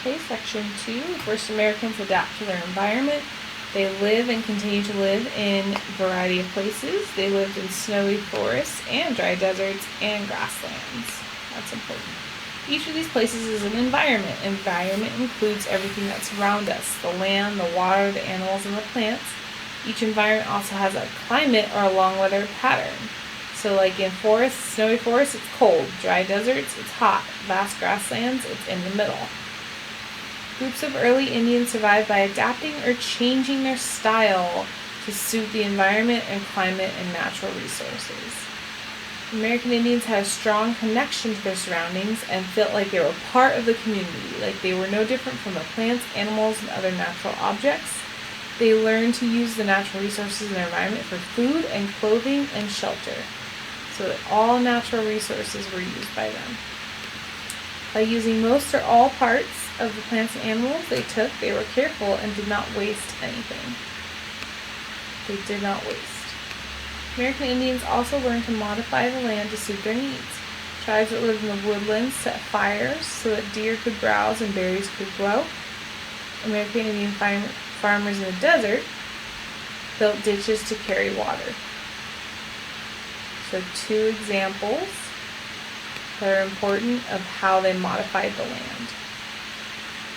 Okay, section 2. First, Americans adapt to their environment. They live and continue to live in a variety of places. They lived in snowy forests and dry deserts and grasslands. That's important. Each of these places is an environment. Environment includes everything that's around us, the land, the water, the animals, and the plants. Each environment also has a climate or a long weather pattern. So like in forests, snowy forests, it's cold. Dry deserts, it's hot. Vast grasslands, it's in the middle. Groups of early Indians survived by adapting or changing their style to suit the environment and climate and natural resources. American Indians had a strong connection to their surroundings and felt like they were part of the community, like they were no different from the plants, animals, and other natural objects. They learned to use the natural resources in their environment for food and clothing and shelter, so that all natural resources were used by them. By using most or all parts of the plants and animals they were careful and did not waste anything. They did not waste. American Indians also learned to modify the land to suit their needs. Tribes that lived in the woodlands set fires so that deer could browse and berries could grow. American Indian farmers in the desert built ditches to carry water. So 2 examples that are important of how they modified the land.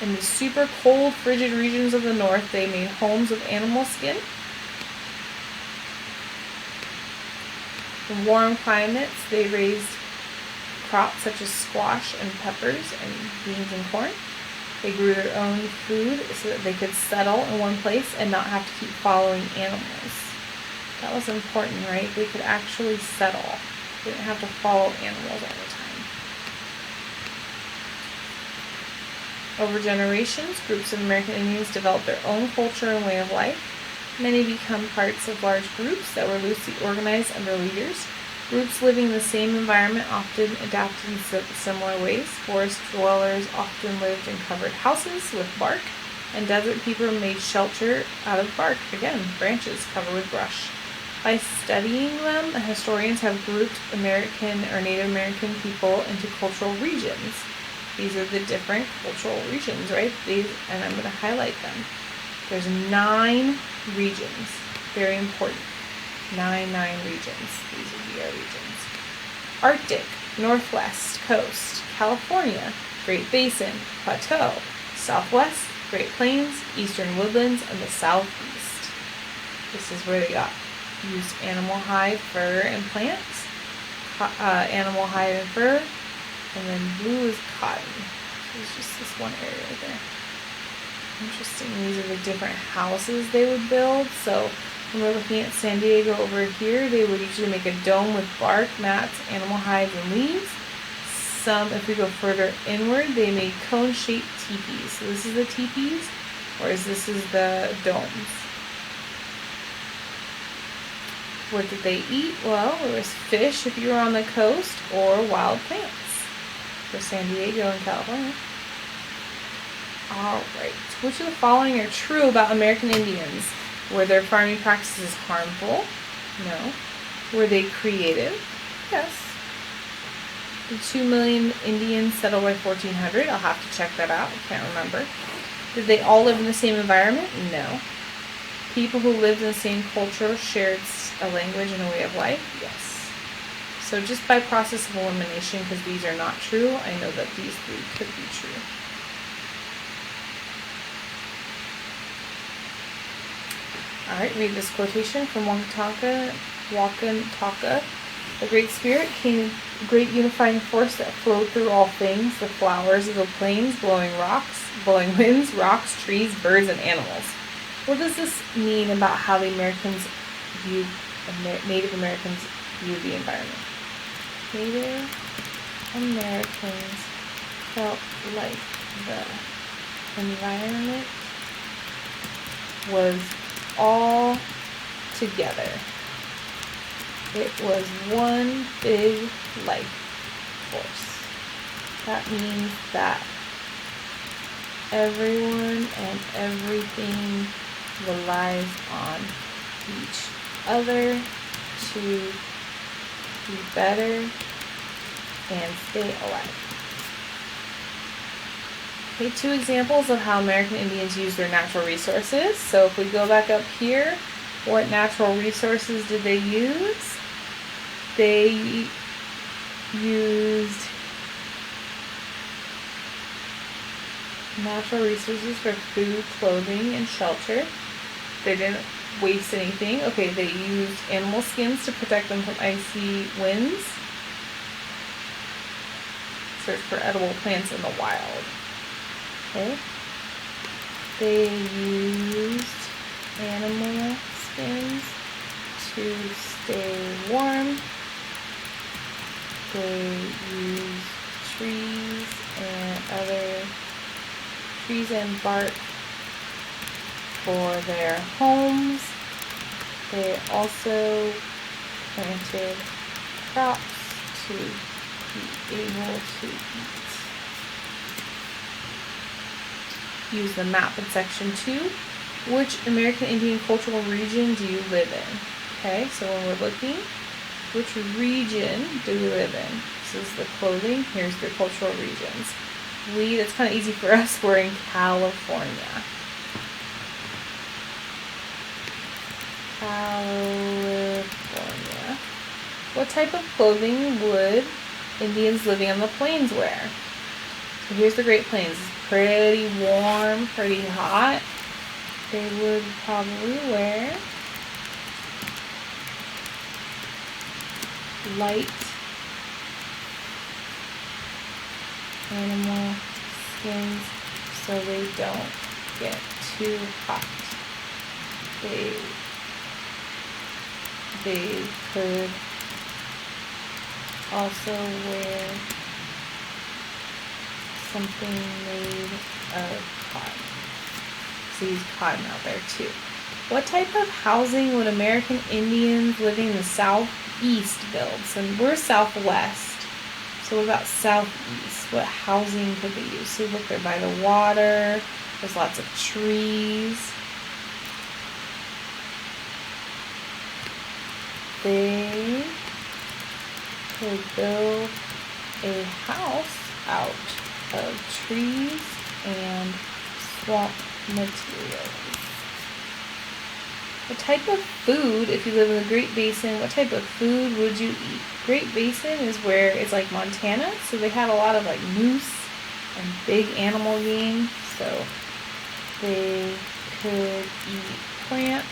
In the super cold, frigid regions of the north, they made homes of animal skin. In warm climates, they raised crops such as squash and peppers and beans and corn. They grew their own food so that they could settle in one place and not have to keep following animals. That was important, right? They could actually settle. They didn't have to follow animals all the time. Over generations, groups of American Indians developed their own culture and way of life. Many become parts of large groups that were loosely organized under leaders. Groups living in the same environment often adapted in similar ways. Forest dwellers often lived in covered houses with bark, and desert people made shelter out of bark, again, branches covered with brush. By studying them, historians have grouped American or Native American people into cultural regions. These are the different cultural regions, right? And I'm going to highlight them. There's 9 regions. Very important. 9 regions. These would be our regions. Arctic, Northwest Coast, California, Great Basin, Plateau, Southwest, Great Plains, Eastern Woodlands, and the Southeast. This is where they used animal hide, fur, and plants. Animal hide and fur. And then blue is cotton. So it's just this one area right there. Interesting. These are the different houses they would build. So when we're looking at San Diego over here, they would usually make a dome with bark, mats, animal hides, and leaves. Some, if we go further inward, they made cone-shaped teepees. So this is the teepees, whereas this is the domes. What did they eat? Well, there was fish if you were on the coast, or wild plants for San Diego and California. Alright, which of the following are true about American Indians? Were their farming practices harmful? No. Were they creative? Yes. Did 2 million Indians settle by 1400? I'll have to check that out. I can't remember. Did they all live in the same environment? No. People who lived in the same culture shared a language and a way of life? Yes. So just by process of elimination, because these are not true, I know that these 3 could be true. Alright, read this quotation from Wakantaka. The Great Spirit came, a great unifying force that flowed through all things, the flowers of the plains, blowing winds, rocks, trees, birds, and animals. What does this mean about how the Native Americans view the environment? Native Americans felt like the environment was all together. It was one big life force. That means that everyone and everything relies on each other to be better and stay alive. Okay, two examples of how American Indians use their natural resources. So if we go back up here, what natural resources did they use? They used natural resources for food, clothing, and shelter. They didn't waste anything. Okay, they used animal skins to protect them from icy winds. Search for edible plants in the wild. Okay. They used animal skins to stay warm. They used trees and bark for their homes. They also planted crops to be able to eat. Use the map in section 2. Which American Indian cultural region do you live in? Okay, so when we're looking, which region do we live in? This is the clothing. Here's the cultural regions. That's kind of easy for us. We're in California. California. What type of clothing would Indians living on the plains wear? So here's the Great Plains. It's pretty warm, pretty hot. They would probably wear light animal skins so they don't get too hot. They could also wear something made of cotton. So use cotton out there too. What type of housing would American Indians living in the southeast build? So we're southwest. So what about southeast? What housing could they use? So look, they're by the water. There's lots of trees. They could build a house out of trees and swamp materials. What type of food, if you live in the Great Basin, what type of food would you eat? Great Basin is where it's like Montana, so they had a lot of like moose and big animal game, so they could eat plants.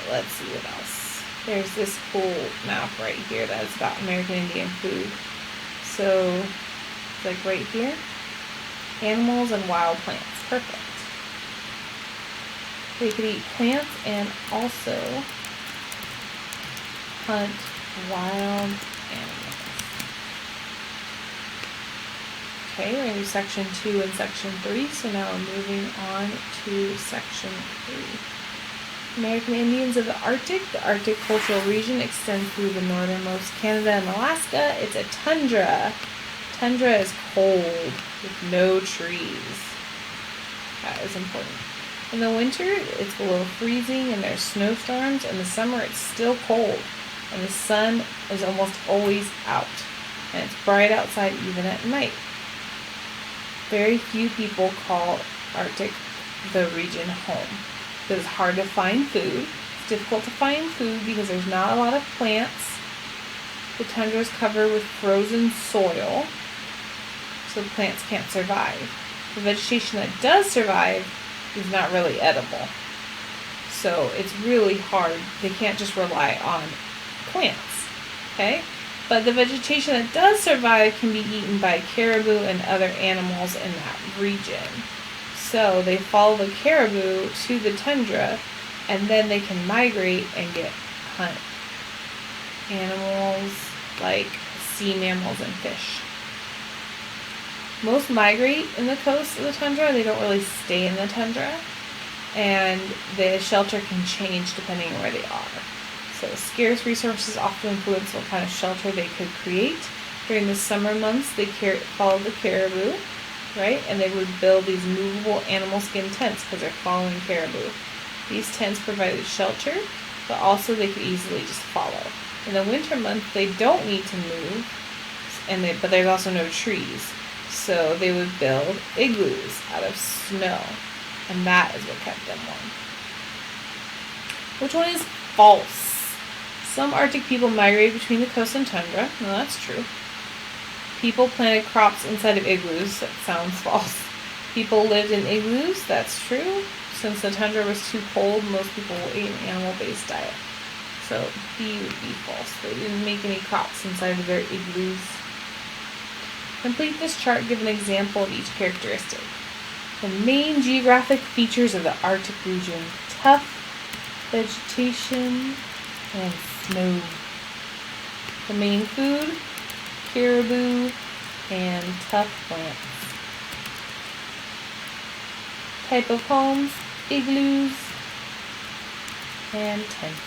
Let's see what else. There's this cool map right here that's about American Indian food. So, it's like right here, animals and wild plants. Perfect. They could eat plants and also hunt wild animals. Okay, we're going to do section 2 and section 3. So now we're moving on to section 3. American Indians of the Arctic. The Arctic cultural region extends through the northernmost Canada and Alaska. It's a tundra. Tundra is cold with no trees. That is important. In the winter, it's below freezing and there's snowstorms. In the summer, it's still cold and the sun is almost always out. And it's bright outside even at night. Very few people call Arctic the region home. It's hard to find food. It's difficult to find food because there's not a lot of plants. The tundra is covered with frozen soil, so plants can't survive. The vegetation that does survive is not really edible. So it's really hard. They can't just rely on plants. Okay? But the vegetation that does survive can be eaten by caribou and other animals in that region. So they follow the caribou to the tundra, and then they can migrate and hunt animals like sea mammals and fish. Most migrate in the coast of the tundra. They don't really stay in the tundra, and the shelter can change depending on where they are. So scarce resources often influence what kind of shelter they could create. During the summer months, they follow the caribou, right? And they would build these movable animal skin tents because they're following caribou. These tents provided shelter, but also they could easily just follow. In the winter months, they don't need to move, but there's also no trees. So they would build igloos out of snow, and that is what kept them warm. Which one is false? Some Arctic people migrated between the coast and tundra. No, that's true. People planted crops inside of igloos. That sounds false. People lived in igloos. That's true. Since the tundra was too cold, most people ate an animal-based diet. So B would be false. They didn't make any crops inside of their igloos. Complete this chart. Give an example of each characteristic. The main geographic features of the Arctic region: tough vegetation and snow. The main food: caribou and tough plants. Type of homes: igloos and tents.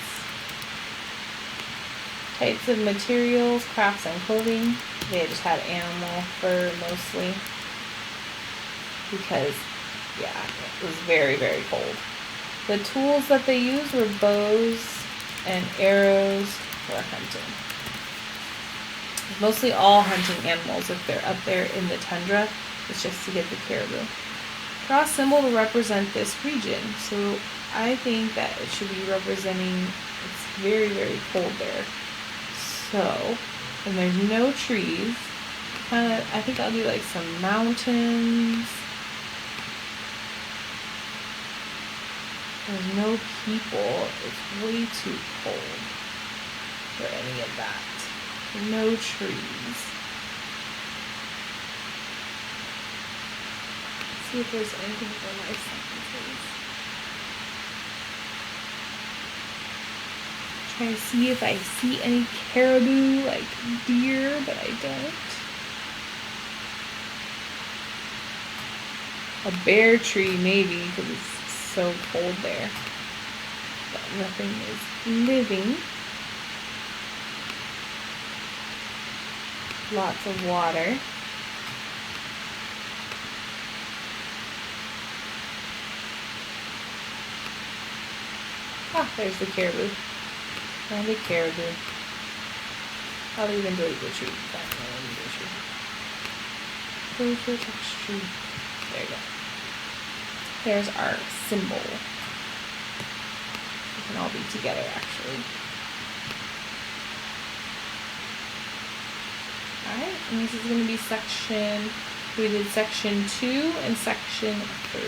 Types of materials: crafts and clothing. They just had animal fur mostly because, yeah, it was very, very cold. The tools that they used were bows and arrows for hunting. Mostly all hunting animals, if they're up there in the tundra, it's just to get the caribou. Draw a symbol to represent this region. So I think that it should be representing, it's very, very cold there. So, and there's no trees. I think I'll do like some mountains. There's no people. It's way too cold for any of that. No trees. Let's see if there's anything for my sentences. Try to see if I see any caribou, like deer, but I don't. A bear tree, maybe, because it's so cold there. But nothing is living. Lots of water. Ah, there's the caribou. And the caribou. I'll even delete the tree. Go to the text tree. There you go. There's our symbol. We can all be together, actually. Alright, and this is going to be section, we did section 2 and section 3.